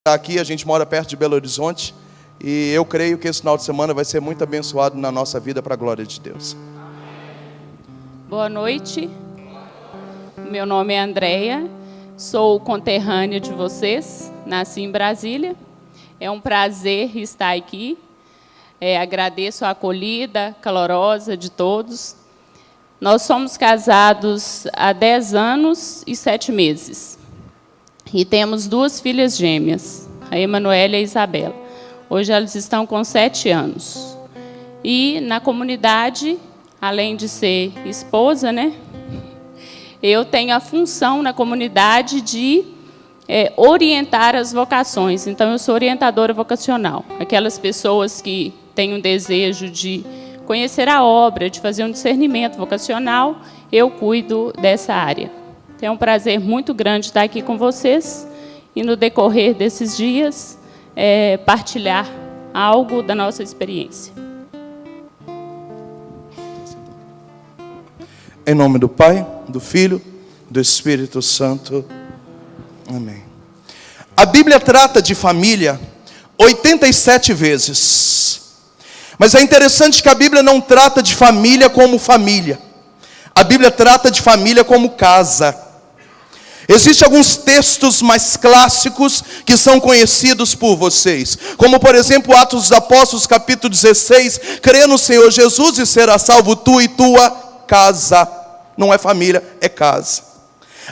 Aqui a gente mora perto de Belo Horizonte e eu creio que esse final de semana vai ser muito abençoado na nossa vida para a glória de Deus. Boa noite, meu nome é Andréia, sou conterrânea de vocês, nasci em Brasília, é um prazer estar aqui, agradeço a acolhida calorosa de todos. Nós somos casados há 10 anos e 7 meses. E temos 2 filhas gêmeas, a Emanuela e a Isabela. Hoje elas estão com 7 anos. E na comunidade, além de ser esposa, né, eu tenho a função na comunidade de orientar as vocações. Então, eu sou orientadora vocacional. Aquelas pessoas que têm um desejo de conhecer a obra, de fazer um discernimento vocacional, eu cuido dessa área. É um prazer muito grande estar aqui com vocês e, no decorrer desses dias, partilhar algo da nossa experiência. Em nome do Pai, do Filho, do Espírito Santo. Amém. A Bíblia trata de família 87 vezes. Mas é interessante que a Bíblia não trata de família como família. A Bíblia trata de família como casa. Existem alguns textos mais clássicos que são conhecidos por vocês, como por exemplo Atos dos Apóstolos capítulo 16, crê no Senhor Jesus e será salvo tu e tua casa. Não é família, é casa.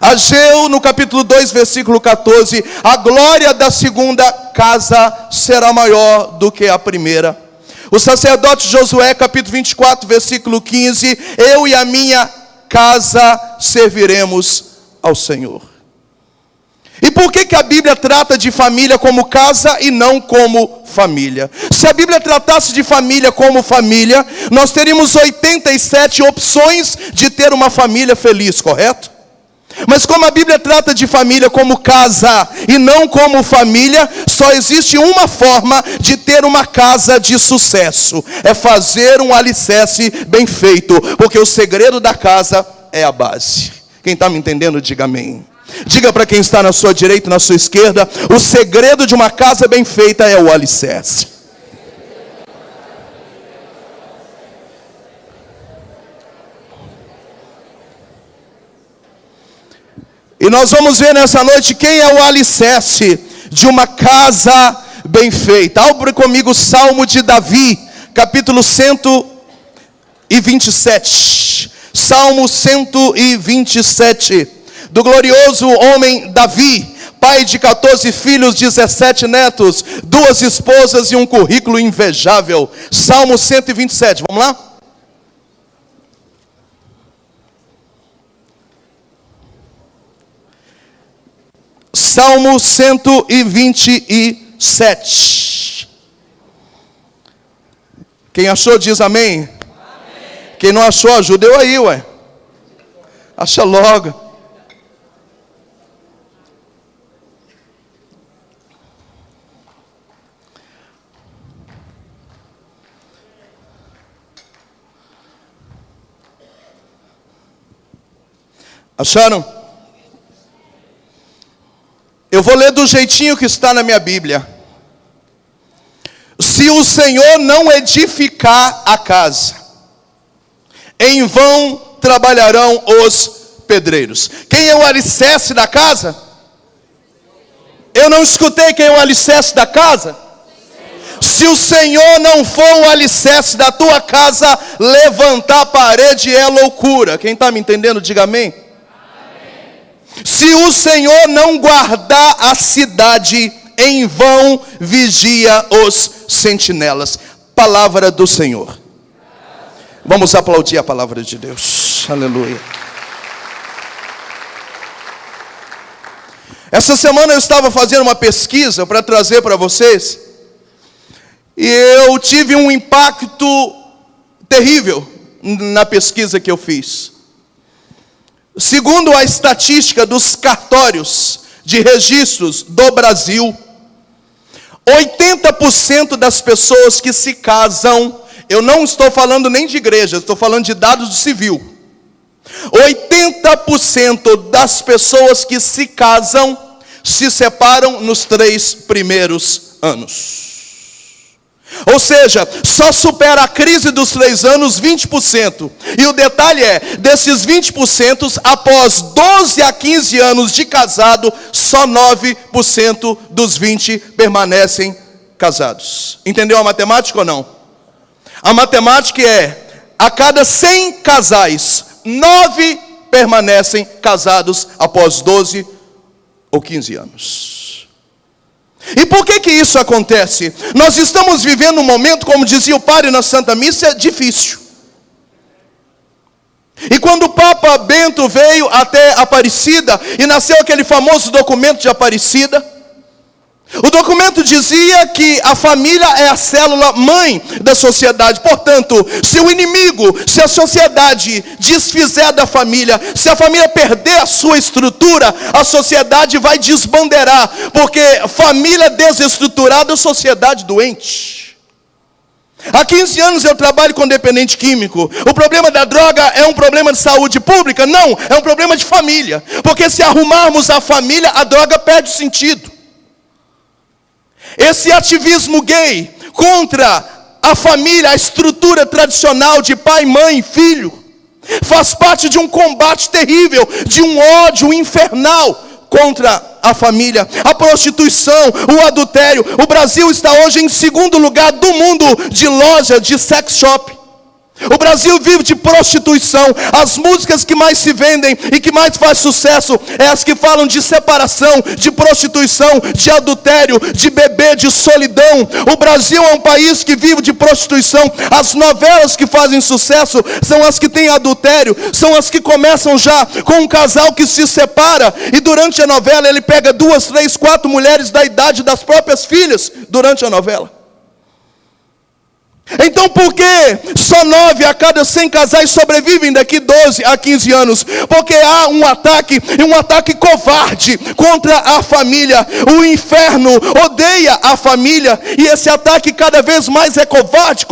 Ageu no capítulo 2 versículo 14, a glória da segunda casa será maior do que a primeira. O sacerdote Josué capítulo 24 versículo 15, eu e a minha casa serviremos ao Senhor. E por que a Bíblia trata de família como casa e não como família? Se a Bíblia tratasse de família como família, nós teríamos 87 opções de ter uma família feliz, correto? Mas como a Bíblia trata de família como casa e não como família, só existe uma forma de ter uma casa de sucesso: é fazer um alicerce bem feito, porque o segredo da casa é a base. Quem está me entendendo, diga amém. Diga para quem está na sua direita e na sua esquerda: o segredo de uma casa bem feita é o alicerce. E nós vamos ver nessa noite quem é o alicerce de uma casa bem feita. Abra comigo o Salmo de Davi, capítulo 127. Salmo 127. Do glorioso homem Davi, pai de 14 filhos, 17 netos, 2 esposas e um currículo invejável. Salmo 127, vamos lá? Salmo 127. Quem achou diz amém. Amém. Quem não achou, ajuda eu aí, ué. Acha logo. Acharam? Eu vou ler do jeitinho que está na minha Bíblia. Se o Senhor não edificar a casa, em vão trabalharão os pedreiros. Quem é o alicerce da casa? Eu não escutei quem é o alicerce da casa. Se o Senhor não for o alicerce da tua casa, levantar a parede é loucura. Quem está me entendendo, diga amém. Se o Senhor não guardar a cidade, em vão vigia os sentinelas. Palavra do Senhor. Vamos aplaudir a palavra de Deus. Aleluia. Essa semana eu estava fazendo uma pesquisa para trazer para vocês, e eu tive um impacto terrível na pesquisa que eu fiz. Segundo a estatística dos cartórios de registros do Brasil, 80% das pessoas que se casam, eu não estou falando nem de igreja, estou falando de dados do civil. 80% das pessoas que se casam se separam nos 3 primeiros anos. Ou seja, só supera a crise dos 3 anos 20%. E o detalhe é, desses 20%, após 12 a 15 anos de casado, só 9% dos 20 permanecem casados. Entendeu a matemática ou não? A matemática é, a cada 100 casais, 9 permanecem casados após 12 ou 15 anos. E por que isso acontece? Nós estamos vivendo um momento, como dizia o padre na Santa Missa, difícil. E quando o Papa Bento veio até Aparecida, e nasceu aquele famoso documento de Aparecida, o documento dizia que a família é a célula mãe da sociedade. Portanto, se o inimigo, se a sociedade desfizer da família, se a família perder a sua estrutura, a sociedade vai desbandeirar. Porque família desestruturada é sociedade doente. Há 15 anos eu trabalho com dependente químico. O problema da droga é um problema de saúde pública? Não, é um problema de família. Porque se arrumarmos a família, a droga perde sentido. Esse ativismo gay contra a família, a estrutura tradicional de pai, mãe, filho, faz parte de um combate terrível, de um ódio infernal contra a família. A prostituição, o adultério. O Brasil está hoje em 2º lugar do mundo de loja de sex shop. O Brasil vive de prostituição. As músicas que mais se vendem e que mais faz sucesso é as que falam de separação, de prostituição, de adultério, de bebê, de solidão. O Brasil é um país que vive de prostituição. As novelas que fazem sucesso são as que têm adultério, são as que começam já com um casal que se separa e durante a novela ele pega 2, 3, 4 mulheres da idade das próprias filhas durante a novela. Então por que só 9 a cada 100 casais sobrevivem daqui 12 a 15 anos? Porque há um ataque covarde contra a família. O inferno odeia a família e esse ataque cada vez mais é covarde.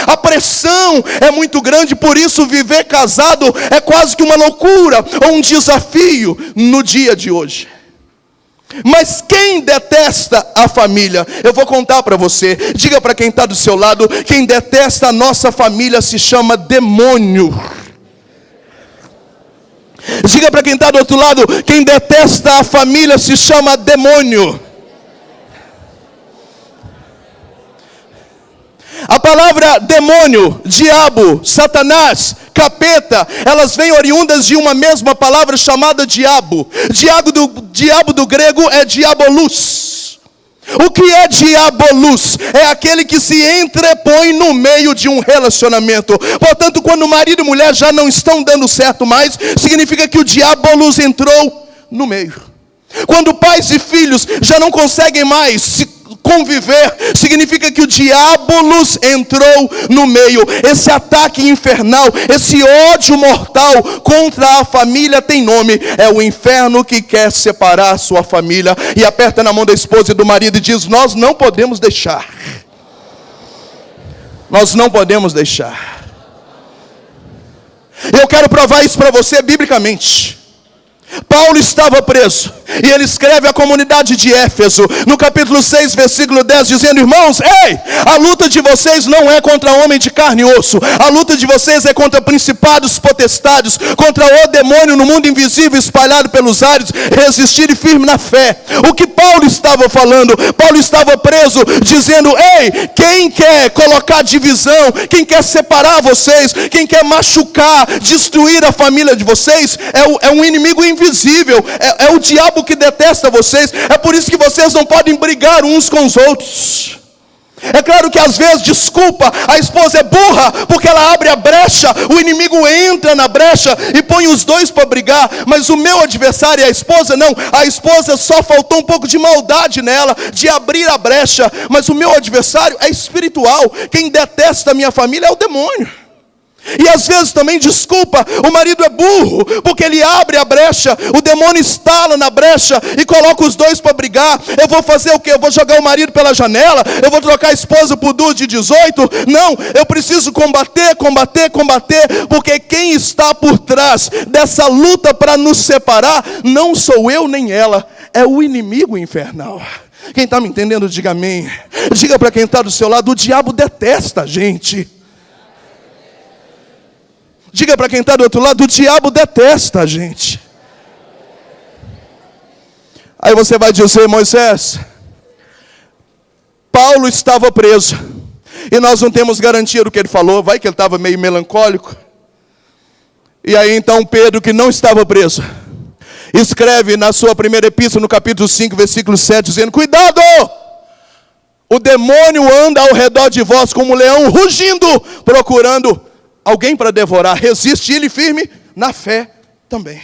A pressão é muito grande, por isso viver casado é quase que uma loucura ou um desafio no dia de hoje. Mas quem detesta a família? Eu vou contar para você. Diga para quem está do seu lado: quem detesta a nossa família se chama demônio. Diga para quem está do outro lado: quem detesta a família se chama demônio. A palavra demônio, diabo, satanás, capeta, elas vêm oriundas de uma mesma palavra chamada diabo. Diabo do grego é diabolus. O que é diabolus? É aquele que se entrepõe no meio de um relacionamento. Portanto, quando marido e mulher já não estão dando certo mais, significa que o diabolus entrou no meio. Quando pais e filhos já não conseguem mais se conviver, significa que o diabolus entrou no meio. Esse ataque infernal, esse ódio mortal contra a família tem nome. É o inferno que quer separar a sua família. E aperta na mão da esposa e do marido e diz: nós não podemos deixar. Nós não podemos deixar. Eu quero provar isso para você biblicamente. Paulo estava preso, e ele escreve à comunidade de Éfeso, no capítulo 6, versículo 10, dizendo: irmãos, ei, a luta de vocês não é contra homem de carne e osso, a luta de vocês é contra principados, potestades, contra o demônio no mundo invisível espalhado pelos ares. Resistirem firme na fé. O que Paulo estava falando? Paulo estava preso, dizendo: ei, quem quer colocar divisão, quem quer separar vocês, quem quer machucar, destruir a família de vocês, é um inimigo invisível, é o diabo que detesta vocês. É por isso que vocês não podem brigar uns com os outros. É claro que às vezes, desculpa, a esposa é burra, porque ela abre a brecha, o inimigo entra na brecha e põe os dois para brigar. Mas o meu adversário é a esposa? Não, a esposa só faltou um pouco de maldade nela, de abrir a brecha. Mas o meu adversário é espiritual. Quem detesta a minha família é o demônio. E às vezes também, desculpa, o marido é burro, porque ele abre a brecha, o demônio instala na brecha e coloca os dois para brigar. Eu vou fazer o quê? Eu vou jogar o marido pela janela? Eu vou trocar a esposa por duas de 18? Não, eu preciso combater, porque quem está por trás dessa luta para nos separar não sou eu nem ela, é o inimigo infernal. Quem está me entendendo, diga amém. Diga para quem está do seu lado: o diabo detesta a gente. Diga para quem está do outro lado: o diabo detesta a gente. Aí você vai dizer: Moisés, Paulo estava preso, e nós não temos garantia do que ele falou. Vai que ele estava meio melancólico. E aí então Pedro, que não estava preso, escreve na sua primeira epístola, no capítulo 5, versículo 7, dizendo: cuidado! O demônio anda ao redor de vós como um leão, rugindo, procurando alguém para devorar. Resiste ele firme na fé também.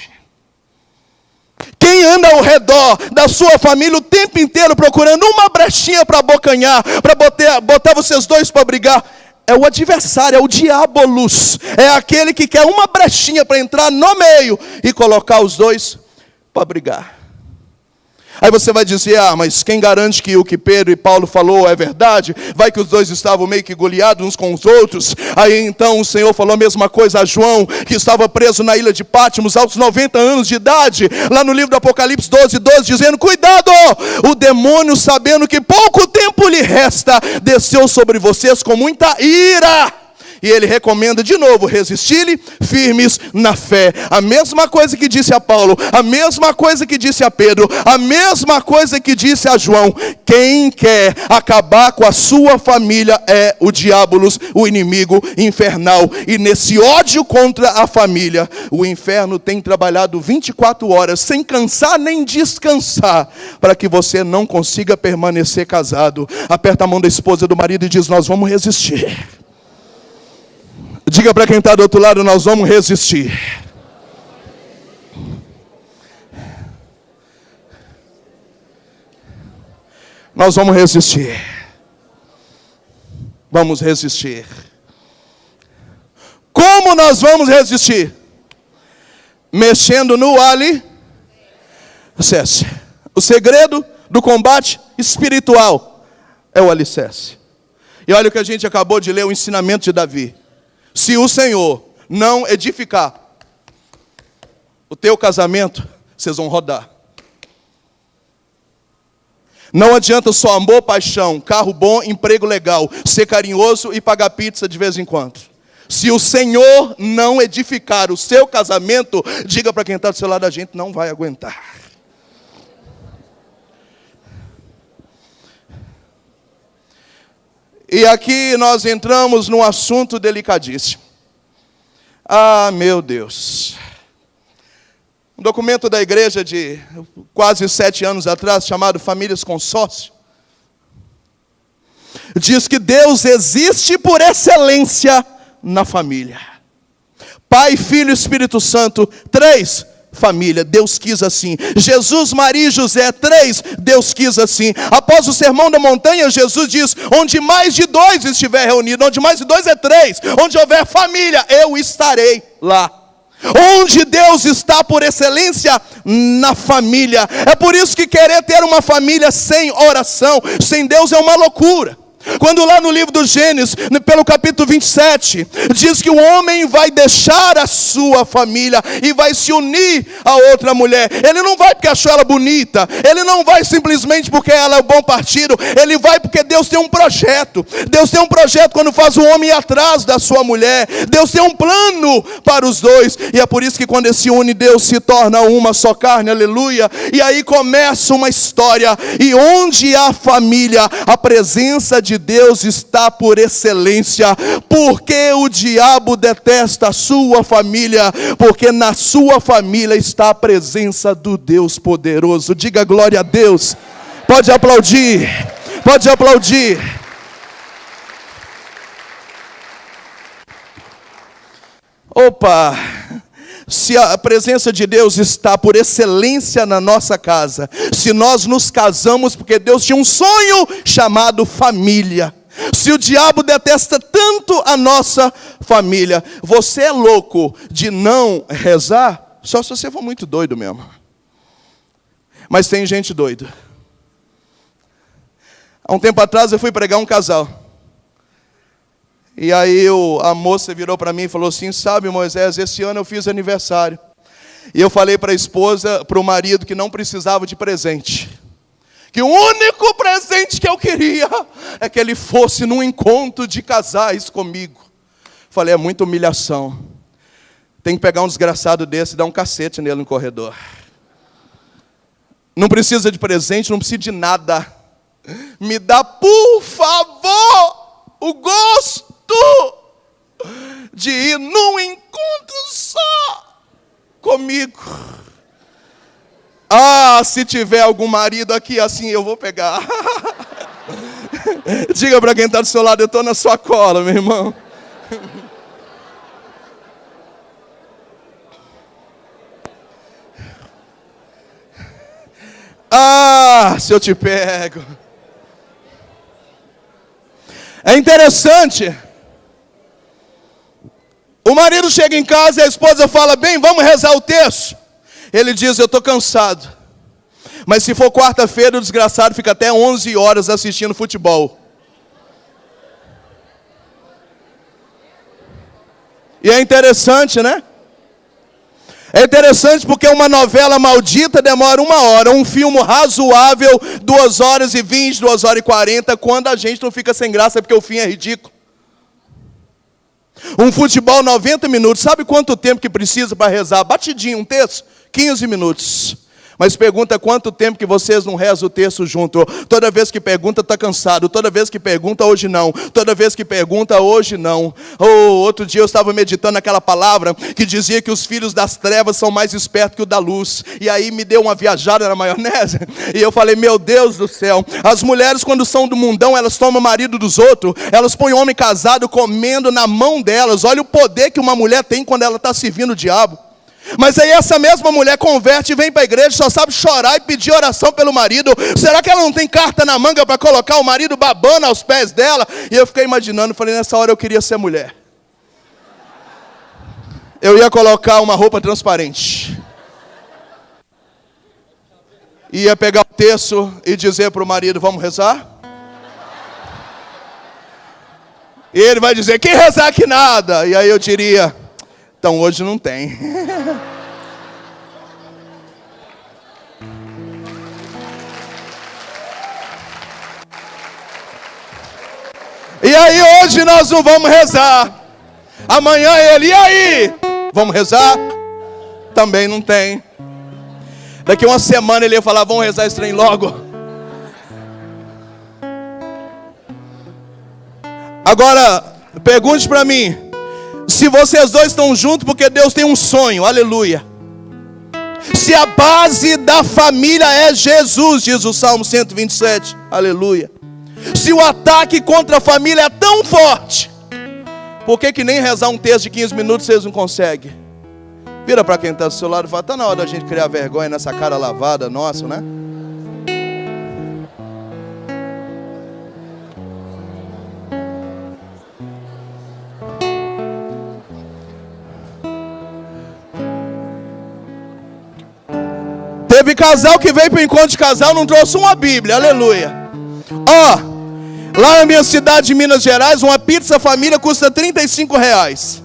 Quem anda ao redor da sua família o tempo inteiro procurando uma brechinha para abocanhar, para botar vocês dois para brigar, é o adversário, é o diabolos. É aquele que quer uma brechinha para entrar no meio e colocar os dois para brigar. Aí você vai dizer: ah, mas quem garante que o que Pedro e Paulo falou é verdade? Vai que os dois estavam meio que goleados uns com os outros. Aí então o Senhor falou a mesma coisa a João, que estava preso na ilha de Patmos aos 90 anos de idade, lá no livro do Apocalipse 12:12, dizendo: cuidado! O demônio, sabendo que pouco tempo lhe resta, desceu sobre vocês com muita ira. E ele recomenda de novo: resistir-lhe firmes na fé. A mesma coisa que disse a Paulo, a mesma coisa que disse a Pedro, a mesma coisa que disse a João. Quem quer acabar com a sua família é o diabolos, o inimigo infernal. E nesse ódio contra a família, o inferno tem trabalhado 24 horas, sem cansar nem descansar, para que você não consiga permanecer casado. Aperta a mão da esposa do marido e diz: nós vamos resistir. Diga para quem está do outro lado: nós vamos resistir. Nós vamos resistir. Vamos resistir. Como nós vamos resistir? Mexendo no alicerce. O segredo do combate espiritual é o alicerce. E olha o que a gente acabou de ler, o ensinamento de Davi. Se o Senhor não edificar o teu casamento, vocês vão rodar. Não adianta só amor, paixão, carro bom, emprego legal, ser carinhoso e pagar pizza de vez em quando. Se o Senhor não edificar o seu casamento, diga para quem está do seu lado: a gente não vai aguentar. E aqui nós entramos num assunto delicadíssimo. Ah, meu Deus. Um documento da igreja de quase 7 anos atrás, chamado Famílias Consórcio, diz que Deus existe por excelência na família. Pai, Filho e Espírito Santo, 3, família, Deus quis assim. Jesus, Maria e José, 3, Deus quis assim. Após o sermão da montanha, Jesus diz: onde mais de 2 estiver reunido, onde mais de 2 é 3, onde houver família, eu estarei lá. Onde Deus está por excelência, na família. É por isso que querer ter uma família sem oração, sem Deus, é uma loucura. Quando lá no livro do Gênesis, pelo capítulo 27, diz que o homem vai deixar a sua família e vai se unir a outra mulher. Ele não vai porque achou ela bonita, ele não vai simplesmente porque ela é um bom partido, ele vai porque Deus tem um projeto. Deus tem um projeto quando faz o homem ir atrás da sua mulher. Deus tem um plano para os dois, e é por isso que quando ele se une, Deus se torna uma só carne, aleluia. E aí começa uma história, e onde há família, a presença de Deus está por excelência. Porque o diabo detesta a sua família? Porque na sua família está a presença do Deus poderoso. Diga glória a Deus. Pode aplaudir. Pode aplaudir. Opa! Se a presença de Deus está por excelência na nossa casa, se nós nos casamos porque Deus tinha um sonho chamado família, se o diabo detesta tanto a nossa família, você é louco de não rezar? Só se você for muito doido mesmo. Mas tem gente doida. Há um tempo atrás eu fui pregar um casal. E aí a moça virou para mim e falou assim: sabe, Moisés, esse ano eu fiz aniversário. E eu falei para a esposa, para o marido, que não precisava de presente. Que o único presente que eu queria é que ele fosse num encontro de casais comigo. Falei, é muita humilhação. Tem que pegar um desgraçado desse e dar um cacete nele no corredor. Não precisa de presente, não precisa de nada. Me dá, por favor, o gosto de ir num encontro só comigo. Ah, se tiver algum marido aqui assim, eu vou pegar. Diga para quem está do seu lado, eu estou na sua cola, meu irmão. Ah, se eu te pego. É interessante. O marido chega em casa e a esposa fala, bem, vamos rezar o texto. Ele diz, eu estou cansado. Mas se for quarta-feira, o desgraçado fica até 11 horas assistindo futebol. E é interessante, né? É interessante porque uma novela maldita demora 1 hora. Um filme razoável, 2 horas e 20, 2 horas e 40. Quando a gente não fica sem graça porque o fim é ridículo. Um futebol 90 minutos. Sabe quanto tempo que precisa para rezar? Batidinho, um texto? 15 minutos. Mas pergunta quanto tempo que vocês não rezam o texto junto. Toda vez que pergunta, está cansado. Toda vez que pergunta, hoje não. Toda vez que pergunta, hoje não. Outro dia eu estava meditando aquela palavra que dizia que os filhos das trevas são mais espertos que o da luz. E aí me deu uma viajada na maionese. E eu falei, meu Deus do céu. As mulheres quando são do mundão, elas tomam o marido dos outros. Elas põem homem casado comendo na mão delas. Olha o poder que uma mulher tem quando ela está servindo o diabo. Mas aí essa mesma mulher converte e vem para a igreja, só sabe chorar e pedir oração pelo marido. Será que ela não tem carta na manga para colocar o marido babando aos pés dela? E eu fiquei imaginando, falei, nessa hora eu queria ser mulher. Eu ia colocar uma roupa transparente. Ia pegar o texto e dizer para o marido, vamos rezar? E ele vai dizer, que rezar que nada. E aí eu diria, então hoje não tem. E aí hoje nós não vamos rezar. Amanhã ele, e aí? Vamos rezar? Também não tem. Daqui uma semana ele ia falar, vamos rezar esse trem logo. Agora, pergunte para mim. Se vocês dois estão juntos, porque Deus tem um sonho, aleluia. Se a base da família é Jesus, diz o Salmo 127, aleluia. Se o ataque contra a família é tão forte, por que nem rezar um texto de 15 minutos vocês não conseguem? Vira para quem está do seu lado e fala, está na hora da gente criar vergonha nessa cara lavada nossa, né? Teve casal que veio para o encontro de casal, não trouxe uma Bíblia, aleluia. Lá na minha cidade de Minas Gerais, uma pizza família custa R$35.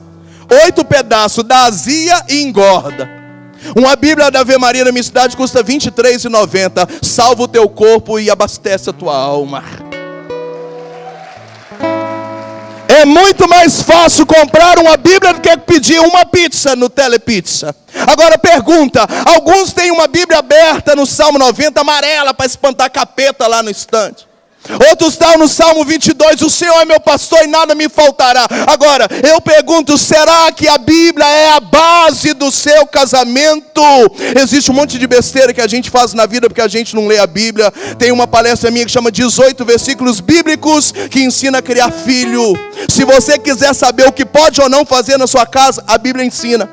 8 pedaços, dá azia e engorda. Uma Bíblia da Ave Maria na minha cidade custa R$23,90. Salva o teu corpo e abastece a tua alma. É muito mais fácil comprar uma Bíblia do que pedir uma pizza no Telepizza. Agora pergunta, alguns têm uma Bíblia aberta no Salmo 90, amarela, para espantar capeta lá no estante. Outros estão no Salmo 22, o Senhor é meu pastor e nada me faltará. Agora, eu pergunto, será que a Bíblia é a base do seu casamento? Existe um monte de besteira que a gente faz na vida porque a gente não lê a Bíblia. Tem uma palestra minha que chama 18 versículos bíblicos que ensina a criar filho. Se você quiser saber o que pode ou não fazer na sua casa, a Bíblia ensina.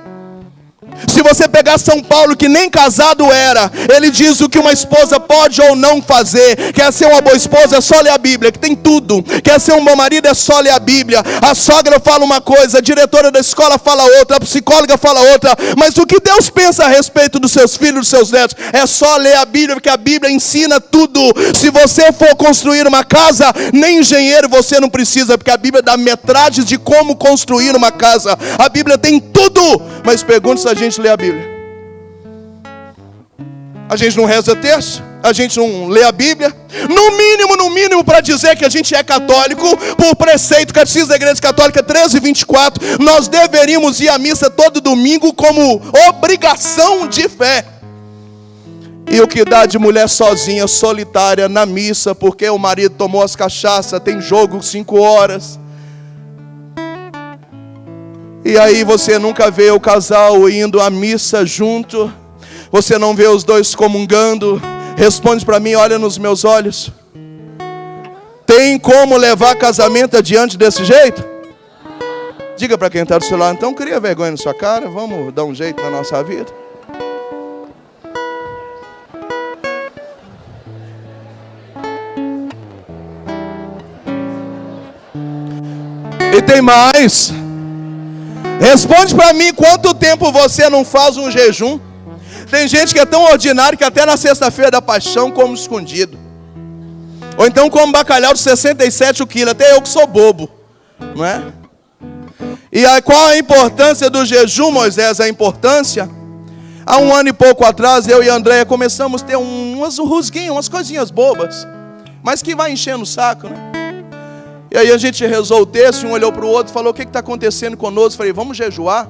Se você pegar São Paulo, que nem casado era, ele diz o que uma esposa pode ou não fazer. Quer ser uma boa esposa, é só ler a Bíblia, que tem tudo. Quer ser um bom marido, é só ler a Bíblia. A sogra fala uma coisa, a diretora da escola fala outra, a psicóloga fala outra. Mas o que Deus pensa a respeito dos seus filhos, dos seus netos, é só ler a Bíblia, porque a Bíblia ensina tudo. Se você for construir uma casa, nem engenheiro você não precisa, porque a Bíblia dá metragens de como construir uma casa. A Bíblia tem tudo, mas pergunta se a gente lê a Bíblia. A gente não reza terço, a gente não lê a Bíblia. No mínimo, para dizer que a gente é católico, por preceito, Catecismo da Igreja Católica 13:24, nós deveríamos ir à missa todo domingo como obrigação de fé. E o que dá de mulher sozinha, solitária, na missa, porque o marido tomou as cachaças, tem jogo 5 horas. E aí você nunca vê o casal indo à missa junto. Você não vê os dois comungando. Responde para mim, olha nos meus olhos. Tem como levar casamento adiante desse jeito? Diga para quem está do seu lado, então cria vergonha na sua cara. Vamos dar um jeito na nossa vida. E tem mais. Responde para mim, quanto tempo você não faz um jejum? Tem gente que é tão ordinário que até na sexta-feira da paixão come escondido. Ou então come bacalhau de 67 o quilo. Até eu que sou bobo, não é? E aí, qual a importância do jejum, Moisés? A importância? Há 1 ano e pouco atrás, eu e a Andréia começamos a ter umas rusguinhas, umas coisinhas bobas, mas que vai enchendo o saco, né? E aí a gente rezou o texto, um olhou para o outro e falou, o que está acontecendo conosco? Eu falei, vamos jejuar?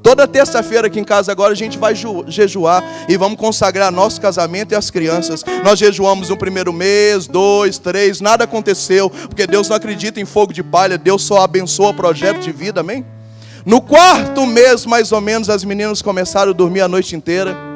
Toda terça-feira aqui em casa agora a gente vai jejuar e vamos consagrar nosso casamento e as crianças. Nós jejuamos no primeiro mês, 2, 3, nada aconteceu, porque Deus não acredita em fogo de palha, Deus só abençoa o projeto de vida, amém? No 4º mês, mais ou menos, as meninas começaram a dormir a noite inteira.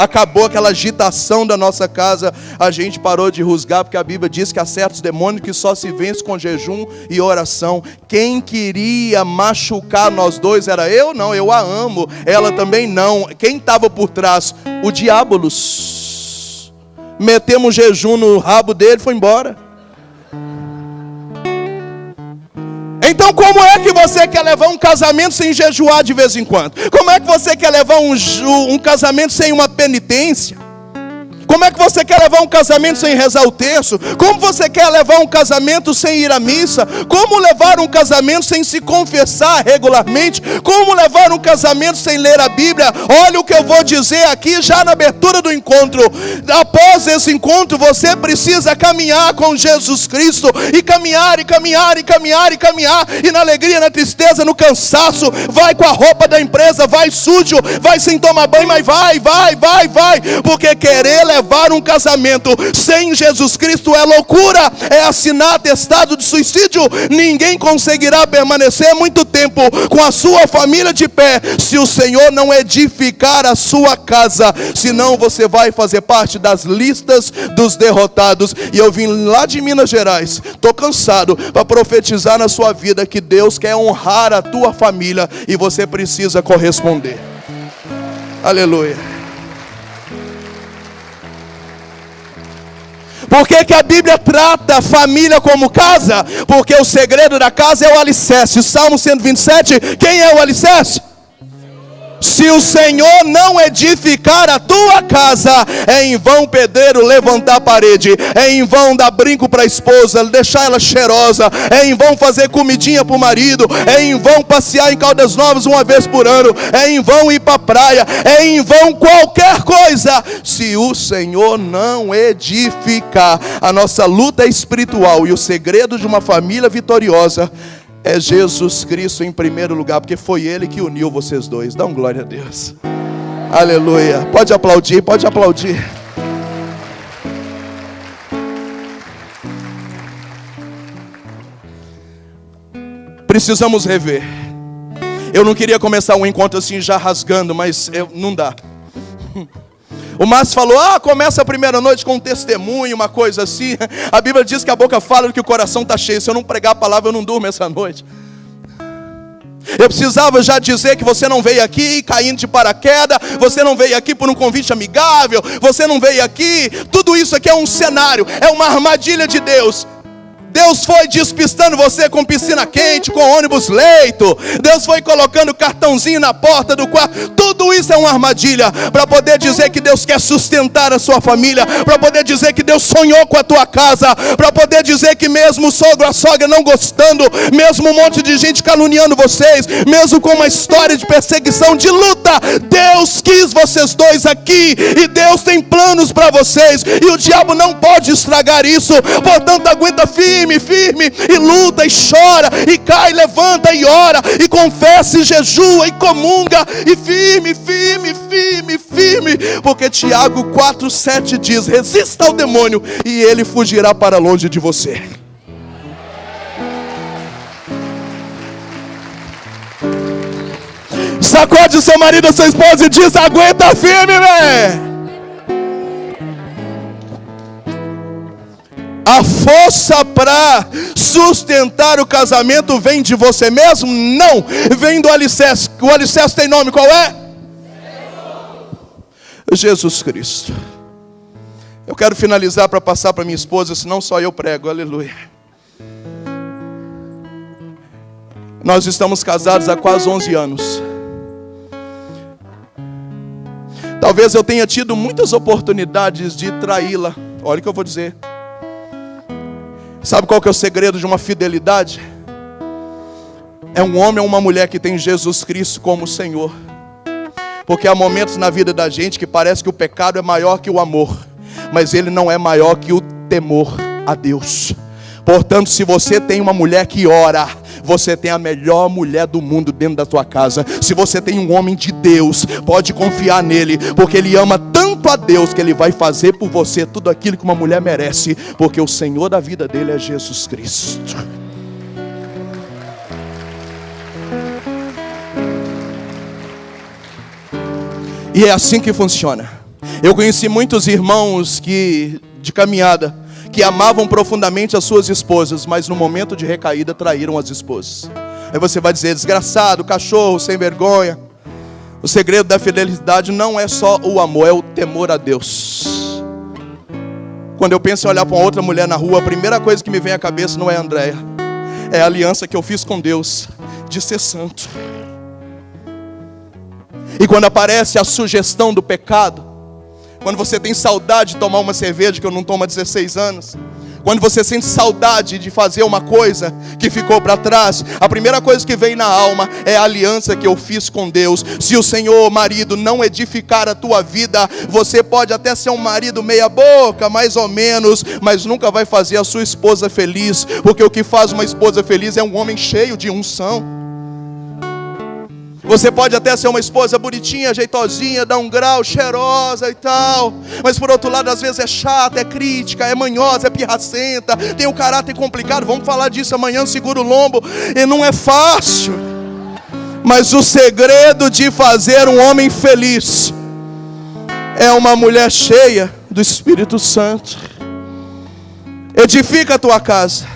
Acabou aquela agitação da nossa casa, a gente parou de rusgar, porque a Bíblia diz que há certos demônios que só se vencem com jejum e oração. Quem queria machucar nós dois era eu? Não, eu a amo, ela também não. Quem estava por trás? O diabolos. Metemos jejum no rabo dele, foi embora. Então como é que você quer levar um casamento sem jejuar de vez em quando? Como é que você quer levar um casamento sem uma penitência? Como é que você quer levar um casamento sem rezar o terço? Como você quer levar um casamento sem ir à missa? Como levar um casamento sem se confessar regularmente? Como levar um casamento sem ler a Bíblia? Olha o que eu vou dizer aqui já na abertura do encontro. Após esse encontro, você precisa caminhar com Jesus Cristo. E caminhar, e caminhar, e caminhar, e caminhar. E na alegria, na tristeza, no cansaço. Vai com a roupa da empresa, vai sujo, vai sem tomar banho, mas vai. Porque querer levar um casamento sem Jesus Cristo é loucura, é assinar atestado de suicídio. Ninguém conseguirá permanecer muito tempo com a sua família de pé se o Senhor não edificar a sua casa, senão você vai fazer parte das listas dos derrotados. E eu vim lá de Minas Gerais, estou cansado, para profetizar na sua vida que Deus quer honrar a tua família e você precisa corresponder. Aleluia. Por que a Bíblia trata a família como casa? Porque o segredo da casa é o alicerce. Salmo 127, quem é o alicerce? Se o Senhor não edificar a tua casa, é em vão pedreiro levantar a parede, é em vão dar brinco para a esposa, deixar ela cheirosa, é em vão fazer comidinha para o marido, é em vão passear em Caldas Novas uma vez por ano, é em vão ir para a praia, é em vão qualquer coisa, se o Senhor não edificar. A nossa luta é espiritual e o segredo de uma família vitoriosa é Jesus Cristo em primeiro lugar, porque foi Ele que uniu vocês dois. Dá um glória a Deus. Aleluia. Pode aplaudir, pode aplaudir. Precisamos rever. Eu não queria começar um encontro assim já rasgando, mas não dá. O Márcio falou, começa a primeira noite com um testemunho, uma coisa assim. A Bíblia diz que a boca fala que o coração está cheio. Se eu não pregar a palavra, eu não durmo essa noite. Eu precisava já dizer que você não veio aqui caindo de paraquedas, você não veio aqui por um convite amigável, você não veio aqui, tudo isso aqui é um cenário, é uma armadilha de Deus. Deus foi despistando você com piscina quente, com ônibus leito. Deus foi colocando cartãozinho na porta do quarto. Tudo isso é uma armadilha para poder dizer que Deus quer sustentar a sua família, para poder dizer que Deus sonhou com a tua casa, para poder dizer que mesmo o sogro, a sogra não gostando, mesmo um monte de gente caluniando vocês, mesmo com uma história de perseguição, de luta, Deus quis vocês dois aqui, e Deus tem planos para vocês, e o diabo não pode estragar isso. Portanto, aguenta firme, firme, e luta, e chora, e cai, levanta e ora, e confessa, e jejua, e comunga, e firme, firme, firme, firme, porque Tiago 4,7 diz: resista ao demônio e ele fugirá para longe de você. Sacode o seu marido, a sua esposa e diz: aguenta firme, velho. A força para sustentar o casamento vem de você mesmo? Não, vem do alicerce. O alicerce tem nome, qual é? Jesus Cristo. Eu quero finalizar para passar para minha esposa, senão só eu prego, aleluia. Nós estamos casados há quase 11 anos. Talvez eu tenha tido muitas oportunidades de traí-la. Olha o que eu vou dizer. Sabe qual que é o segredo de uma fidelidade? É um homem ou uma mulher que tem Jesus Cristo como Senhor. Porque há momentos na vida da gente que parece que o pecado é maior que o amor, mas ele não é maior que o temor a Deus. Portanto, se você tem uma mulher que ora, você tem a melhor mulher do mundo dentro da tua casa. Se você tem um homem de Deus, pode confiar nele, porque ele ama tanto a Deus que ele vai fazer por você tudo aquilo que uma mulher merece, porque o Senhor da vida dele é Jesus Cristo. E é assim que funciona. Eu conheci muitos irmãos de caminhada, que amavam profundamente as suas esposas, mas no momento de recaída traíram as esposas. Aí você vai dizer: desgraçado, cachorro, sem vergonha. O segredo da fidelidade não é só o amor, é o temor a Deus. Quando eu penso em olhar para uma outra mulher na rua, a primeira coisa que me vem à cabeça não é a Andréia, é a aliança que eu fiz com Deus de ser santo. E quando aparece a sugestão do pecado, quando você tem saudade de tomar uma cerveja que eu não tomo há 16 anos, quando você sente saudade de fazer uma coisa que ficou para trás, a primeira coisa que vem na alma é a aliança que eu fiz com Deus. Se o Senhor, marido, não edificar a tua vida, você pode até ser um marido meia boca, mais ou menos, mas nunca vai fazer a sua esposa feliz, porque o que faz uma esposa feliz é um homem cheio de unção. Você pode até ser uma esposa bonitinha, jeitosinha, dar um grau, cheirosa e tal, mas por outro lado às vezes é chata, é crítica, é manhosa, é pirracenta, tem um caráter complicado. Vamos falar disso amanhã, segura o lombo. E não é fácil. Mas o segredo de fazer um homem feliz é uma mulher cheia do Espírito Santo. Edifica a tua casa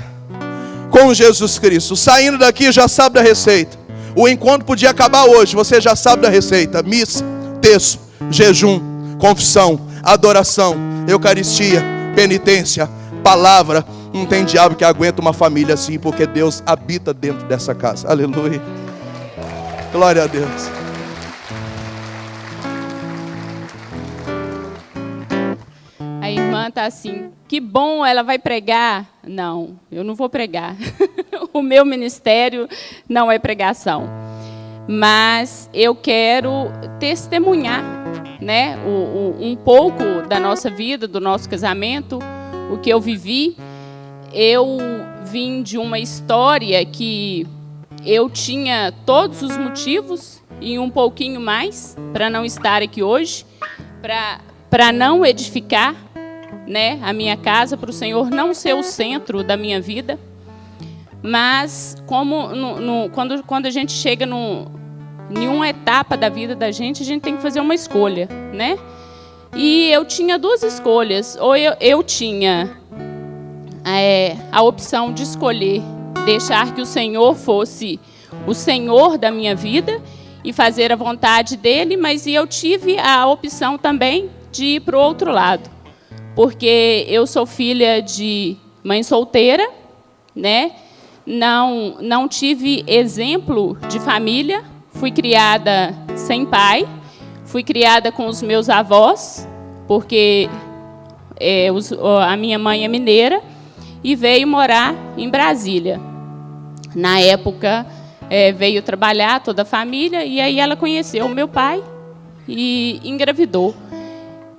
com Jesus Cristo. Saindo daqui já sabe da receita. O encontro podia acabar hoje, você já sabe da receita: missa, texto, jejum, confissão, adoração, eucaristia, penitência, palavra. Não tem diabo que aguenta uma família assim, porque Deus habita dentro dessa casa. Aleluia. Glória a Deus. A irmã está assim: que bom, ela vai pregar. Não, eu não vou pregar. O meu ministério não é pregação. Mas eu quero testemunhar, né, um pouco da nossa vida, do nosso casamento, o que eu vivi. Eu vim de uma história que eu tinha todos os motivos e um pouquinho mais para não estar aqui hoje, para não edificar, né, a minha casa, para o Senhor não ser o centro da minha vida. Mas como quando a gente chega em uma etapa da vida da gente, a gente tem que fazer uma escolha, né? E eu tinha duas escolhas. Ou eu tinha a opção de escolher deixar que o Senhor fosse o Senhor da minha vida e fazer a vontade dele, mas eu tive a opção também de ir para o outro lado, porque eu sou filha de mãe solteira, né? Não tive exemplo de família. Fui criada sem pai. Fui criada com os meus avós, porque a minha mãe é mineira e veio morar em Brasília. Na época, veio trabalhar toda a família, e aí ela conheceu o meu pai e engravidou.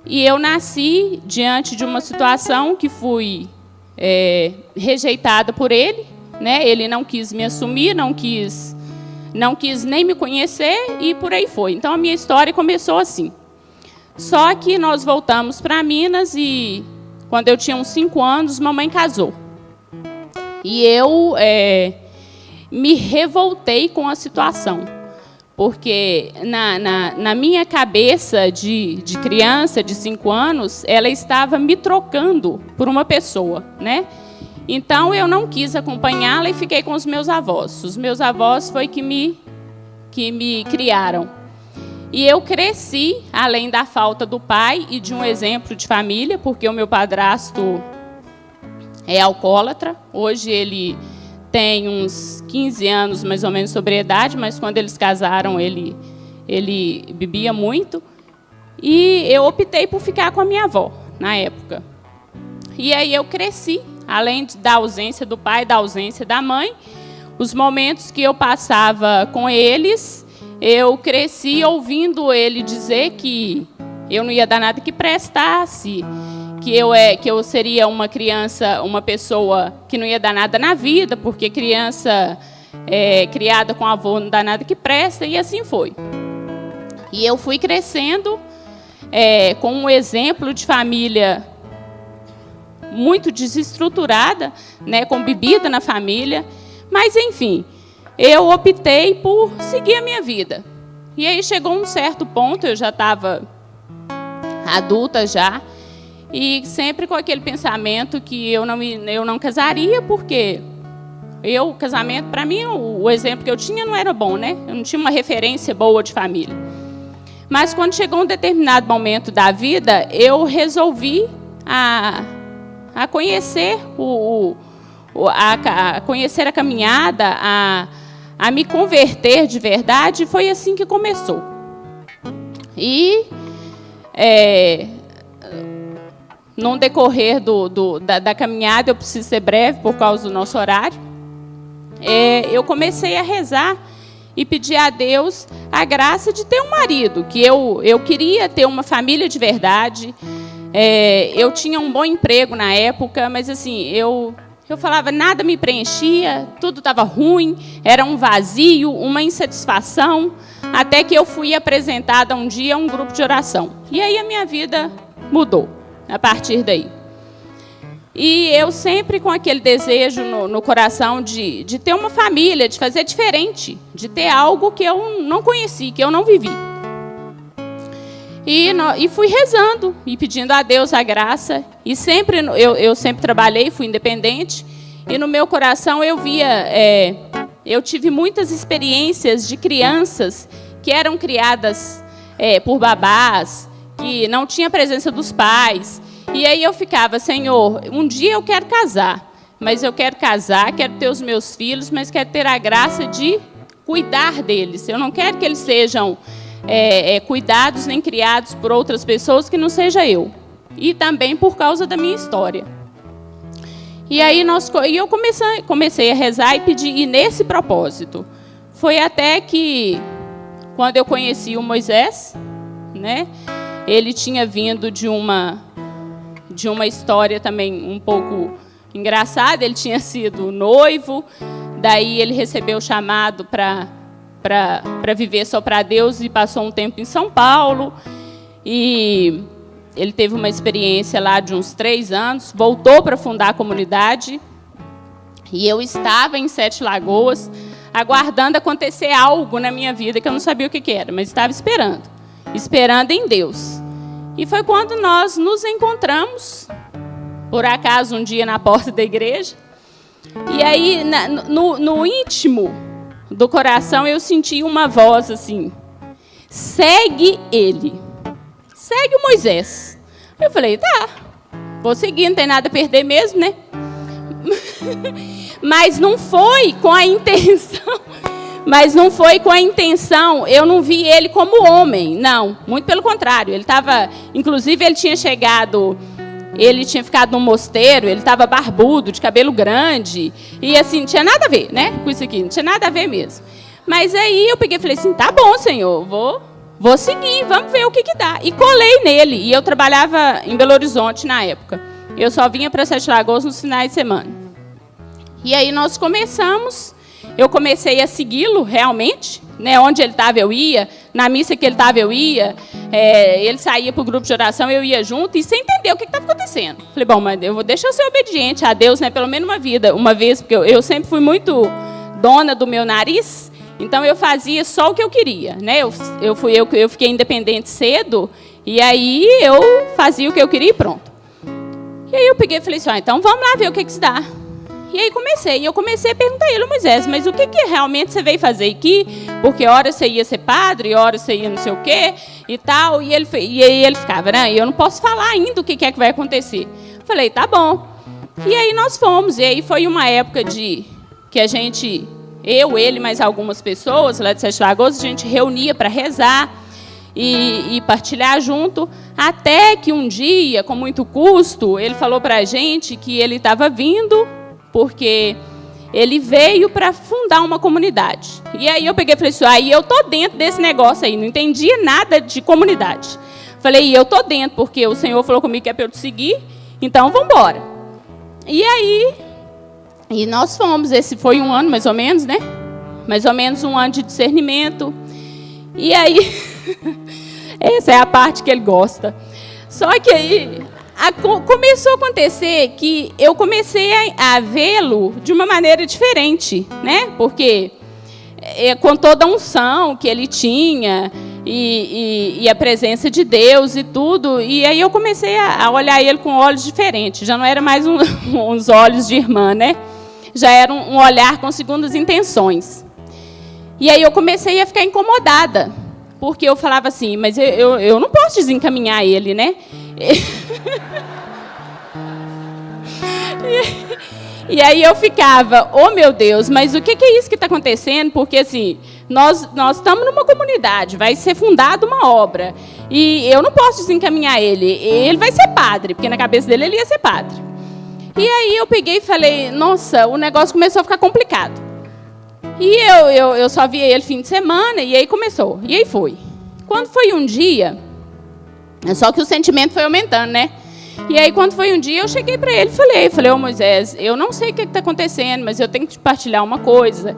E eu nasci diante de uma situação que fui rejeitada por ele, né? Ele não quis me assumir, não quis nem me conhecer, e por aí foi. Então, a minha história começou assim. Só que nós voltamos para Minas e, quando eu tinha uns 5 anos, mamãe casou. E eu me revoltei com a situação, porque na minha cabeça de criança, de 5 anos, ela estava me trocando por uma pessoa, né? Então, eu não quis acompanhá-la e fiquei com os meus avós. Os meus avós foi que me criaram. E eu cresci, além da falta do pai e de um exemplo de família, porque o meu padrasto é alcoólatra. Hoje ele tem uns 15 anos, mais ou menos, de sobriedade, mas quando eles casaram, ele bebia muito. E eu optei por ficar com a minha avó, na época. E aí eu cresci, além da ausência do pai, da ausência da mãe, os momentos que eu passava com eles, eu cresci ouvindo ele dizer que eu não ia dar nada que prestasse, que eu seria uma criança, uma pessoa que não ia dar nada na vida, porque criança criada com avô não dá nada que presta, e assim foi. E eu fui crescendo com um exemplo de família muito desestruturada, né, com bebida na família, mas, enfim, eu optei por seguir a minha vida. E aí chegou um certo ponto, eu já estava adulta já, e sempre com aquele pensamento que eu não casaria, porque o casamento, para mim, o exemplo que eu tinha não era bom, né? Eu não tinha uma referência boa de família. Mas quando chegou um determinado momento da vida, eu resolvi a conhecer conhecer a caminhada, a me converter de verdade. Foi assim que começou. E no decorrer da caminhada, eu preciso ser breve por causa do nosso horário, eu comecei a rezar e pedir a Deus a graça de ter um marido, que eu queria ter uma família de verdade. Eu tinha um bom emprego na época, mas assim, eu falava, nada me preenchia, tudo estava ruim, era um vazio, uma insatisfação, até que eu fui apresentada um dia a um grupo de oração. E aí a minha vida mudou, a partir daí. E eu sempre com aquele desejo no coração de ter uma família, de fazer diferente, de ter algo que eu não conheci, que eu não vivi. E fui rezando e pedindo a Deus a graça. E sempre eu sempre trabalhei, fui independente. E no meu coração eu via... eu tive muitas experiências de crianças que eram criadas por babás, que não tinha presença dos pais. E aí eu ficava, Senhor, um dia eu quero casar. Mas eu quero casar, quero ter os meus filhos, mas quero ter a graça de cuidar deles. Eu não quero que eles sejam... cuidados nem criados por outras pessoas que não seja eu. E também por causa da minha história. E aí eu comecei a rezar e pedir, e nesse propósito. Foi até que, quando eu conheci o Moisés, né, ele tinha vindo de uma história também um pouco engraçada. Ele tinha sido noivo, daí ele recebeu o chamado para viver só para Deus e passou um tempo em São Paulo. E ele teve uma experiência lá de uns 3 anos, voltou para fundar a comunidade. E eu estava em Sete Lagoas, aguardando acontecer algo na minha vida que eu não sabia o que era, mas estava esperando em Deus. E foi quando nós nos encontramos, por acaso, um dia na porta da igreja. E aí, no íntimo do coração, eu senti uma voz assim: segue ele, segue o Moisés. Eu falei, tá, vou seguir, não tem nada a perder mesmo, né? Mas não foi com a intenção. Mas não foi com a intenção. Eu não vi ele como homem, não. Muito pelo contrário. Ele estava, inclusive, ele tinha chegado. Ele tinha ficado num mosteiro, ele estava barbudo, de cabelo grande. E assim, não tinha nada a ver, né? Com isso aqui, não tinha nada a ver mesmo. Mas aí eu peguei e falei assim, tá bom, Senhor, vou seguir, vamos ver o que dá. E colei nele. E eu trabalhava em Belo Horizonte na época. Eu só vinha para Sete Lagoas nos finais de semana. E aí nós começamos, eu comecei a segui-lo realmente, né? Onde ele estava eu ia, na missa que ele estava eu ia, ele saía para o grupo de oração, eu ia junto, e sem entender o que estava acontecendo. Falei, bom, mas deixa eu ser obediente a Deus, né? Pelo menos uma vez, porque eu sempre fui muito dona do meu nariz, então eu fazia só o que eu queria, né? Eu fiquei independente cedo, e aí eu fazia o que eu queria e pronto. E aí eu peguei e falei assim, então vamos lá ver o que se dá. E aí eu comecei a perguntar a ele, Moisés, mas o que realmente você veio fazer aqui? Porque hora você ia ser padre, hora você ia não sei o quê e tal. E aí ele ficava, né? Eu não posso falar ainda o que é que vai acontecer. Falei, tá bom. E aí nós fomos. E aí foi uma época que a gente, ele, mais algumas pessoas lá de Sete Lagoas, a gente reunia para rezar e partilhar junto. Até que um dia, com muito custo, ele falou para a gente que ele estava vindo porque ele veio para fundar uma comunidade. E aí eu peguei e falei assim, aí eu tô dentro desse negócio aí, não entendia nada de comunidade. Falei, eu tô dentro, porque o Senhor falou comigo que é para eu te seguir, então vamos embora. E aí, nós fomos, esse foi um ano mais ou menos, né? Mais ou menos um ano de discernimento. E aí, essa é a parte que ele gosta. Só que aí começou a acontecer que eu comecei a vê-lo de uma maneira diferente, né? Porque com toda a unção que ele tinha e a presença de Deus e tudo, e aí eu comecei a olhar ele com olhos diferentes. Já não era mais uns olhos de irmã, né? Já era um olhar com segundas intenções. E aí eu comecei a ficar incomodada, porque eu falava assim, mas eu não posso desencaminhar ele, né? E aí eu ficava, oh meu Deus, mas o que é isso que está acontecendo? Porque assim, nós estamos numa comunidade, vai ser fundada uma obra, e eu não posso desencaminhar ele vai ser padre, porque na cabeça dele ele ia ser padre. E aí eu peguei e falei, nossa, o negócio começou a ficar complicado. E eu só via ele fim de semana, e aí começou, e aí foi. Quando foi um dia, só que o sentimento foi aumentando, né? E aí, quando foi um dia, eu cheguei para ele e falei, ô Moisés, eu não sei o que está acontecendo, mas eu tenho que te partilhar uma coisa.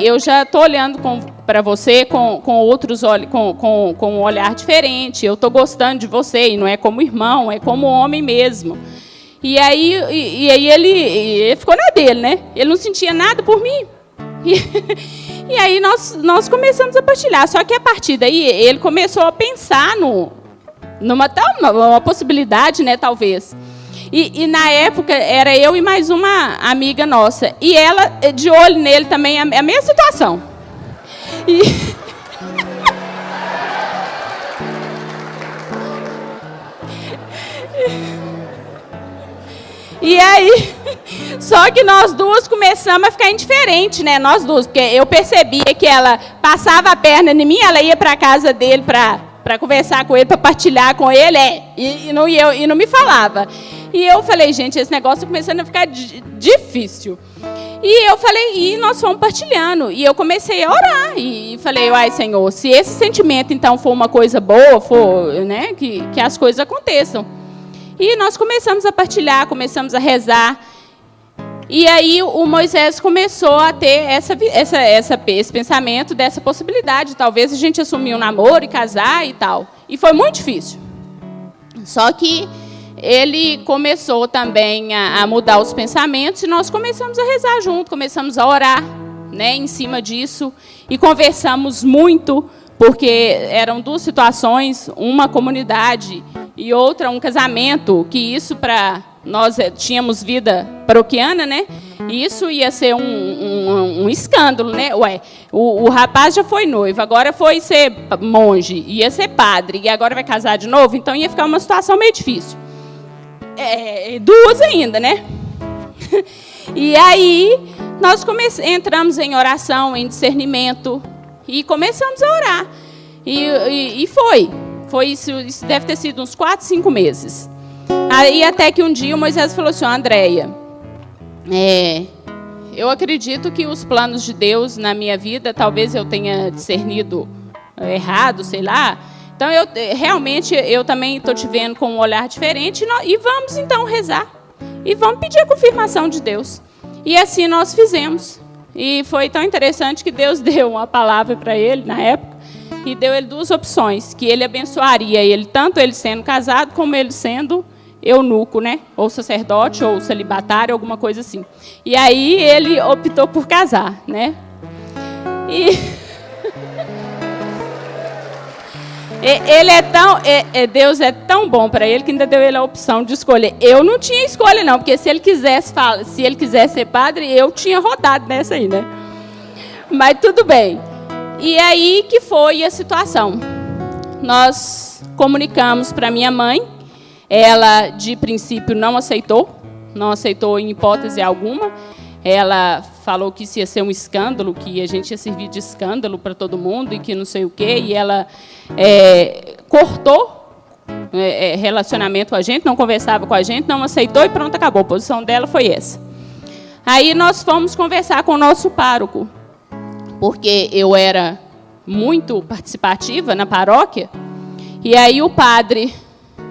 Eu já estou olhando para você com outros olhos, com um olhar diferente. Eu estou gostando de você, e não é como irmão, é como homem mesmo. E aí ele ficou na dele, né? Ele não sentia nada por mim. E aí nós começamos a partilhar. Só que a partir daí, ele começou a pensar numa possibilidade, né, talvez. E na época, era eu e mais uma amiga nossa. E ela, de olho nele também, a mesma situação. E aí, só que nós duas começamos a ficar indiferentes, né? Nós duas, porque eu percebia que ela passava a perna em mim, ela ia para a casa dele para conversar com ele, para partilhar com ele, e não me falava. E eu falei, gente, esse negócio está começando a ficar difícil. E eu falei, e nós fomos partilhando. E eu comecei a orar. E falei, ai, Senhor, se esse sentimento, então, for uma coisa boa, né, que as coisas aconteçam. E nós começamos a partilhar, começamos a rezar. E aí o Moisés começou a ter esse pensamento dessa possibilidade. Talvez a gente assumir um namoro e casar e tal. E foi muito difícil. Só que ele começou também a mudar os pensamentos e nós começamos a rezar junto, começamos a orar, né, em cima disso. E conversamos muito, porque eram duas situações, uma comunidade e outra um casamento, que isso para nós tínhamos vida paroquiana, né? Isso ia ser um escândalo, né? Ué, o rapaz já foi noivo, agora foi ser monge, ia ser padre, e agora vai casar de novo, então ia ficar uma situação meio difícil. Duas ainda, né? E aí, nós entramos em oração, em discernimento, e começamos a orar. E foi isso deve ter sido uns 4, 5 meses. Aí, até que um dia, o Moisés falou assim: Andréia, eu acredito que os planos de Deus na minha vida, talvez eu tenha discernido errado, sei lá. Então, realmente, eu também estou te vendo com um olhar diferente. E vamos, então, rezar. E vamos pedir a confirmação de Deus. E assim nós fizemos. E foi tão interessante que Deus deu uma palavra para ele, na época, e deu ele 2 opções, que ele abençoaria ele, tanto ele sendo casado, como ele sendo eunuco, né? Ou sacerdote, ou celibatário, alguma coisa assim. E aí ele optou por casar, né? Deus é tão bom para ele que ainda deu ele a opção de escolher. Eu não tinha escolha, não, porque se ele quisesse ser padre, eu tinha rodado nessa aí, né? Mas tudo bem. E aí que foi a situação. Nós comunicamos para minha mãe. Ela, de princípio, não aceitou em hipótese alguma. Ela falou que isso ia ser um escândalo, que a gente ia servir de escândalo para todo mundo e que não sei o quê. E ela cortou relacionamento com a gente, não conversava com a gente, não aceitou e pronto, acabou. A posição dela foi essa. Aí nós fomos conversar com o nosso pároco, porque eu era muito participativa na paróquia. E aí o padre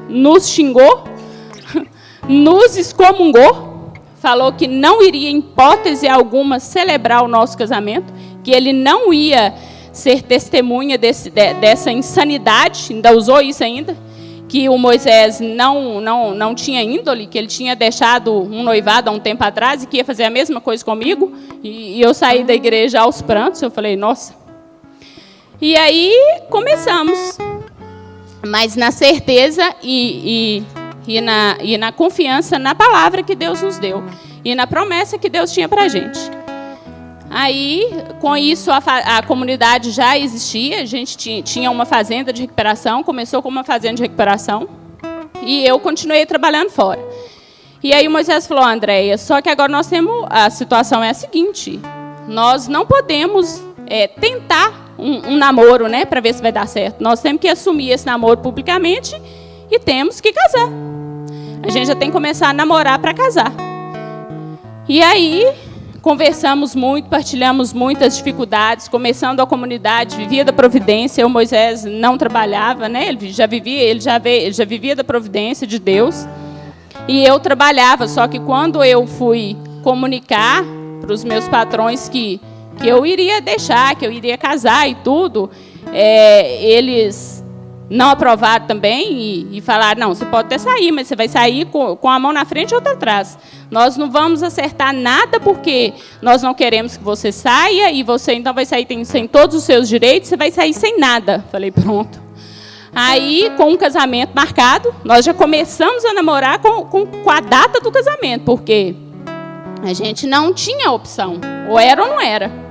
nos xingou, nos excomungou, falou que não iria, em hipótese alguma, celebrar o nosso casamento, que ele não ia ser testemunha dessa insanidade, ainda usou isso ainda, que o Moisés não tinha índole, que ele tinha deixado um noivado há um tempo atrás e que ia fazer a mesma coisa comigo, e eu saí da igreja aos prantos. Eu falei, nossa. E aí começamos, mas na certeza e na confiança na palavra que Deus nos deu e na promessa que Deus tinha para a gente. Aí, com isso, a comunidade já existia. A gente tinha uma fazenda de recuperação, começou com uma fazenda de recuperação, e eu continuei trabalhando fora. E aí o Moisés falou, Andréia, só que agora a situação é a seguinte, nós não podemos tentar um namoro, né, para ver se vai dar certo. Nós temos que assumir esse namoro publicamente e temos que casar. A gente já tem que começar a namorar para casar. E aí conversamos muito, partilhamos muitas dificuldades, começando a comunidade, vivia da providência. O Moisés não trabalhava, né? Ele já vivia da providência de Deus. E eu trabalhava, só que quando eu fui comunicar para os meus patrões que eu iria deixar, que eu iria casar e tudo, eles não aprovaram também e falaram, não, você pode até sair, mas você vai sair com a mão na frente e outra atrás. Nós não vamos acertar nada porque nós não queremos que você saia e você então vai sair sem todos os seus direitos, você vai sair sem nada. Falei, pronto. Aí, com o casamento marcado, nós já começamos a namorar com a data do casamento, porque a gente não tinha opção, ou era ou não era.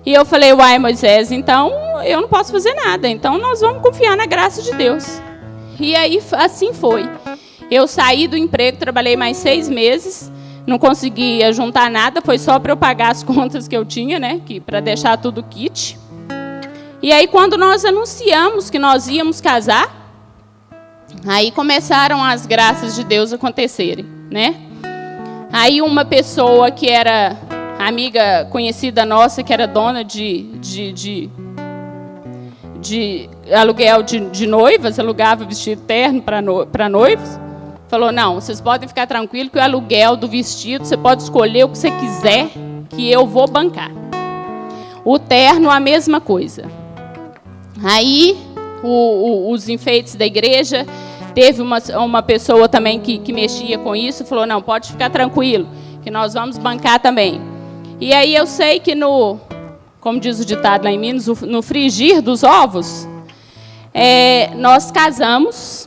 E eu falei, uai, Moisés, então eu não posso fazer nada, então nós vamos confiar na graça de Deus. E aí, assim foi. Eu saí do emprego, trabalhei mais 6 meses, não conseguia juntar nada, foi só para eu pagar as contas que eu tinha, né, para deixar tudo kit. E aí, quando nós anunciamos que nós íamos casar, aí começaram as graças de Deus acontecerem, né? Aí uma pessoa que era amiga conhecida nossa, que era dona de aluguel de noivas, alugava vestido terno para noivos, falou, não, vocês podem ficar tranquilos que o aluguel do vestido, você pode escolher o que você quiser, que eu vou bancar. O terno, a mesma coisa. Aí, os enfeites da igreja, teve uma pessoa também que mexia com isso, falou, não, pode ficar tranquilo, que nós vamos bancar também. E aí eu sei que como diz o ditado lá em Minas, no frigir dos ovos, nós casamos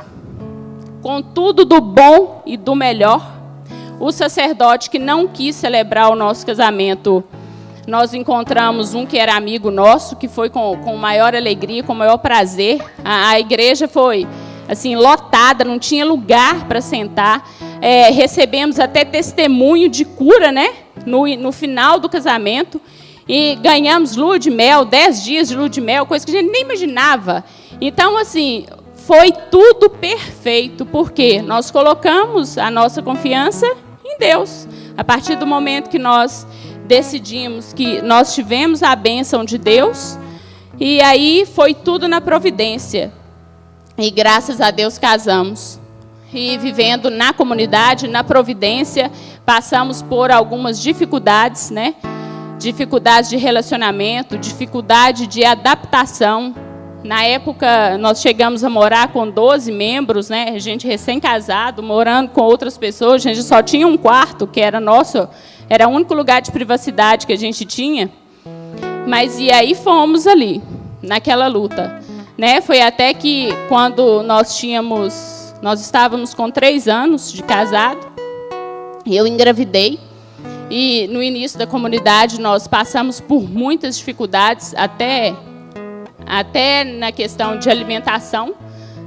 com tudo do bom e do melhor. O sacerdote que não quis celebrar o nosso casamento, nós encontramos um que era amigo nosso, que foi com maior alegria, com maior prazer. A igreja foi assim, lotada, não tinha lugar para sentar. recebemos até testemunho de cura, né? No final do casamento. E ganhamos lua de mel, 10 dias de lua de mel, coisa que a gente nem imaginava. Então, assim, foi tudo perfeito, porque nós colocamos a nossa confiança em Deus. A partir do momento que nós decidimos que nós tivemos a bênção de Deus, e aí foi tudo na providência. E graças a Deus casamos. E vivendo na comunidade, na providência, passamos por algumas dificuldades, né? Dificuldades de relacionamento, dificuldade de adaptação. Na época, nós chegamos a morar com 12 membros, né? A gente recém-casado, morando com outras pessoas. A gente só tinha um quarto, que era nosso, era o único lugar de privacidade que a gente tinha. Mas e aí fomos ali, naquela luta, né? Foi até que quando nós estávamos com 3 anos de casado, eu engravidei. E no início da comunidade nós passamos por muitas dificuldades, até na questão de alimentação,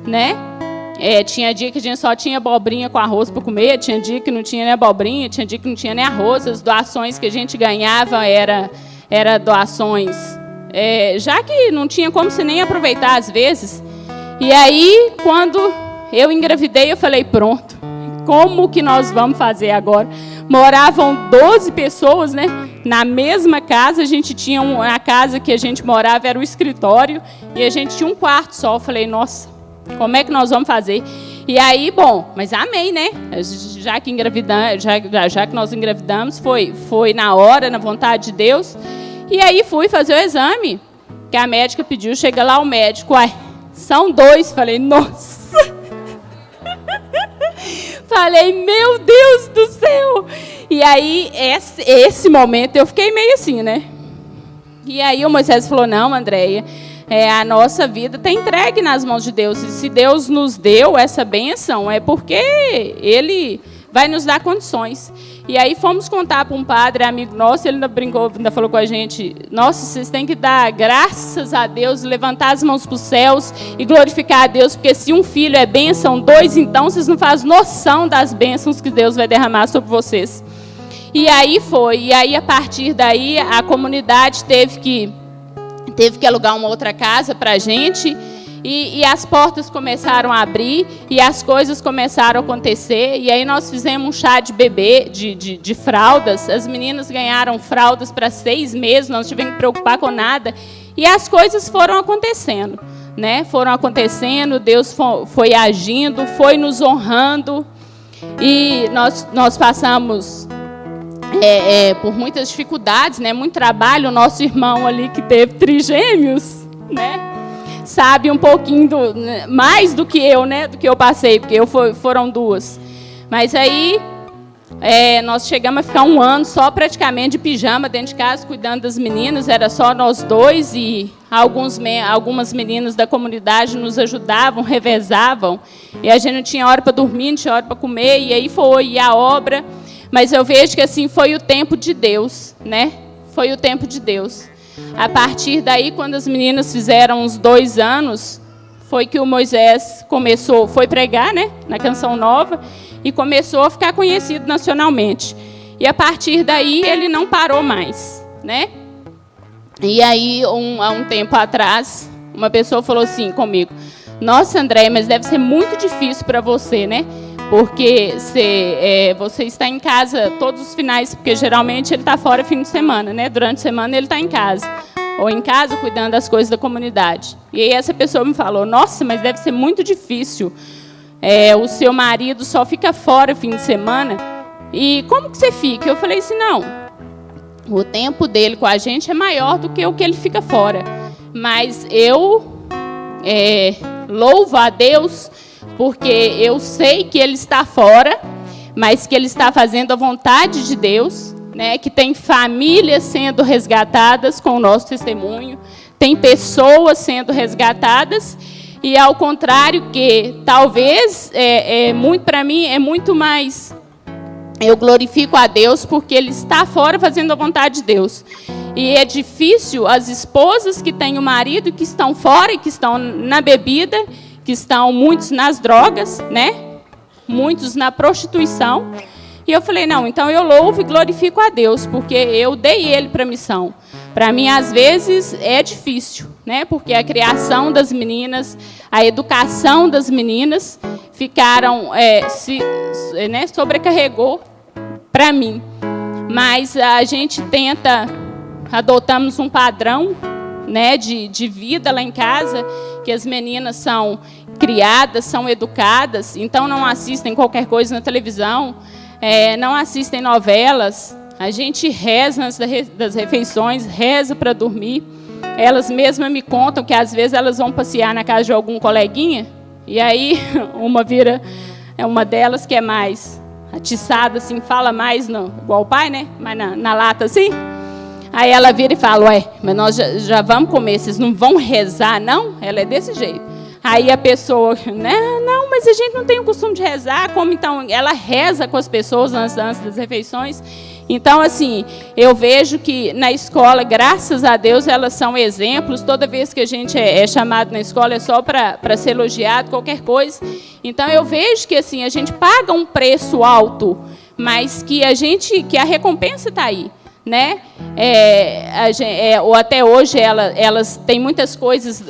né? Tinha dia que a gente só tinha abobrinha com arroz para comer, tinha dia que não tinha nem abobrinha, tinha dia que não tinha nem arroz. As doações que a gente ganhava era doações, já que não tinha como você nem aproveitar às vezes. E aí, quando eu engravidei, eu falei, pronto, como que nós vamos fazer agora? Moravam 12 pessoas, né? Na mesma casa. A gente tinha a casa que a gente morava era o escritório e a gente tinha um quarto só. Eu falei, nossa, como é que nós vamos fazer? E aí, bom, mas amei, né? Já que nós engravidamos, foi na hora, na vontade de Deus. E aí fui fazer o exame que a médica pediu. Chega lá o médico, são 2. Falei, nossa. Falei, meu Deus do céu! E aí, esse momento, eu fiquei meio assim, né? E aí o Moisés falou, não, Andréia, a nossa vida está entregue nas mãos de Deus. E se Deus nos deu essa bênção, é porque Ele vai nos dar condições. E aí fomos contar para um padre, amigo nosso, ele ainda brincou, ainda falou com a gente, nossa, vocês têm que dar graças a Deus, levantar as mãos para os céus e glorificar a Deus, porque se um filho é bênção, 2, então, vocês não fazem noção das bênçãos que Deus vai derramar sobre vocês. E aí foi, e aí a partir daí a comunidade teve que alugar uma outra casa para a gente. E as portas começaram a abrir e as coisas começaram a acontecer. E aí nós fizemos um chá de bebê, de fraldas. As meninas ganharam fraldas para 6 meses, não tivemos que preocupar com nada. E as coisas foram acontecendo, né? Foram acontecendo, Deus foi agindo, foi nos honrando. E nós passamos por muitas dificuldades, né? Muito trabalho. O nosso irmão ali que teve trigêmeos, né? Sabe um pouquinho mais do que eu, né? Do que eu passei, porque foram 2. Mas aí nós chegamos a ficar 1 ano só praticamente de pijama dentro de casa, cuidando das meninas. Era só nós 2 e algumas meninas da comunidade nos ajudavam, revezavam. E a gente não tinha hora para dormir, não tinha hora para comer. E aí foi a obra. Mas eu vejo que assim foi o tempo de Deus, né? Foi o tempo de Deus. A partir daí, quando as meninas fizeram uns 2 anos, foi que o Moisés foi pregar, né, na Canção Nova, e começou a ficar conhecido nacionalmente. E a partir daí, ele não parou mais, né? E aí, há um tempo atrás, uma pessoa falou assim comigo, nossa, André, mas deve ser muito difícil para você, né? Porque você está em casa todos os finais, porque geralmente ele está fora fim de semana, né? Durante a semana ele está em casa. Ou em casa cuidando das coisas da comunidade. E aí essa pessoa me falou, nossa, mas deve ser muito difícil. O seu marido só fica fora fim de semana. E como que você fica? Eu falei assim, não. O tempo dele com a gente é maior do que o que ele fica fora. Mas eu louvo a Deus, porque eu sei que ele está fora, mas que ele está fazendo a vontade de Deus, né? Que tem famílias sendo resgatadas com o nosso testemunho, tem pessoas sendo resgatadas, e ao contrário que talvez, muito para mim, é muito mais, eu glorifico a Deus porque ele está fora fazendo a vontade de Deus. E é difícil as esposas que têm o marido, que estão fora e que estão na bebida, que estão muitos nas drogas, né? muitos na prostituição. E eu falei, não, então eu louvo e glorifico a Deus, porque eu dei ele para a missão. Para mim, às vezes, é difícil, né? Porque a criação das meninas, a educação das meninas ficaram, sobrecarregou para mim. Mas a gente adotamos um padrão, né, de vida lá em casa, que as meninas são criadas, são educadas, então não assistem qualquer coisa na televisão, não assistem novelas. A gente reza antes das refeições, reza para dormir. Elas mesmas me contam que às vezes elas vão passear na casa de algum coleguinha, e aí uma delas que é mais atiçada, assim, fala mais igual o pai, né? Mas na lata assim. Aí ela vira e fala, ué, mas nós já vamos comer, vocês não vão rezar, não? Ela é desse jeito. Aí a pessoa, né? Não, mas a gente não tem o costume de rezar. Como então? Ela reza com as pessoas antes das refeições. Então, assim, eu vejo que na escola, graças a Deus, elas são exemplos. Toda vez que a gente é chamado na escola é só para ser elogiado, qualquer coisa. Então, eu vejo que assim, a gente paga um preço alto, mas que a recompensa está aí. Né? Ou até hoje elas têm muitas coisas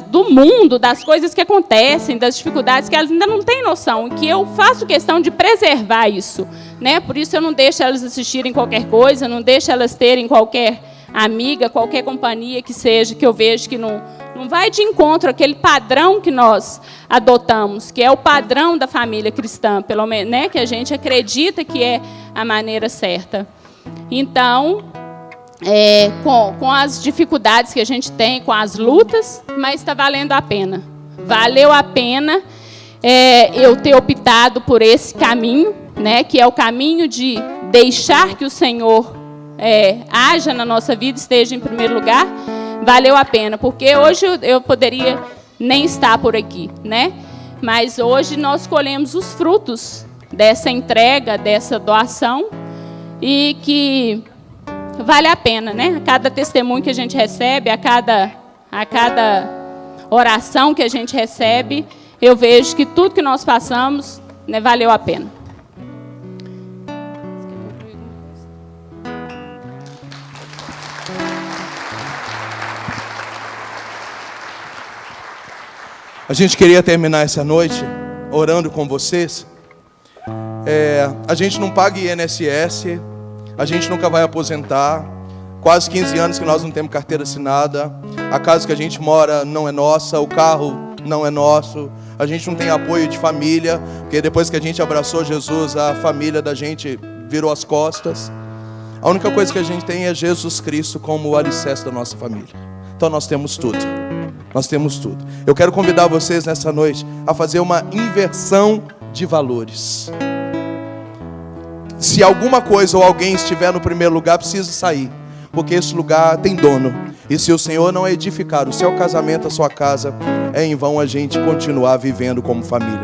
do mundo, das coisas que acontecem, das dificuldades que elas ainda não têm noção, que eu faço questão de preservar isso, né? Por isso eu não deixo elas assistirem qualquer coisa, não deixo elas terem qualquer amiga, qualquer companhia que seja, que eu vejo que não vai de encontro àquele padrão que nós adotamos, que é o padrão da família cristã, pelo menos, né? Que a gente acredita que é a maneira certa. Então, com as dificuldades que a gente tem, com as lutas, mas está valendo a pena. Valeu a pena eu ter optado por esse caminho, né, que é o caminho de deixar que o Senhor haja na nossa vida, esteja em primeiro lugar. Valeu a pena, porque hoje eu poderia nem estar por aqui, né? Mas hoje nós colhemos os frutos dessa entrega, dessa doação, e que vale a pena, né? A cada testemunho que a gente recebe, a cada oração que a gente recebe, eu vejo que tudo que nós passamos, né, valeu a pena. A gente queria terminar essa noite orando com vocês. A gente não paga INSS, a gente nunca vai aposentar. Quase 15 anos que nós não temos carteira assinada. A casa que a gente mora não é nossa, o carro não é nosso. A gente não tem apoio de família, porque depois que a gente abraçou Jesus, a família da gente virou as costas. A única coisa que a gente tem é Jesus Cristo como o alicerce da nossa família. Então nós temos tudo. Nós temos tudo. Eu quero convidar vocês nessa noite a fazer uma inversão de valores. Se alguma coisa ou alguém estiver no primeiro lugar, precisa sair, porque esse lugar tem dono. E se o Senhor não edificar o seu casamento, a sua casa, é em vão a gente continuar vivendo como família.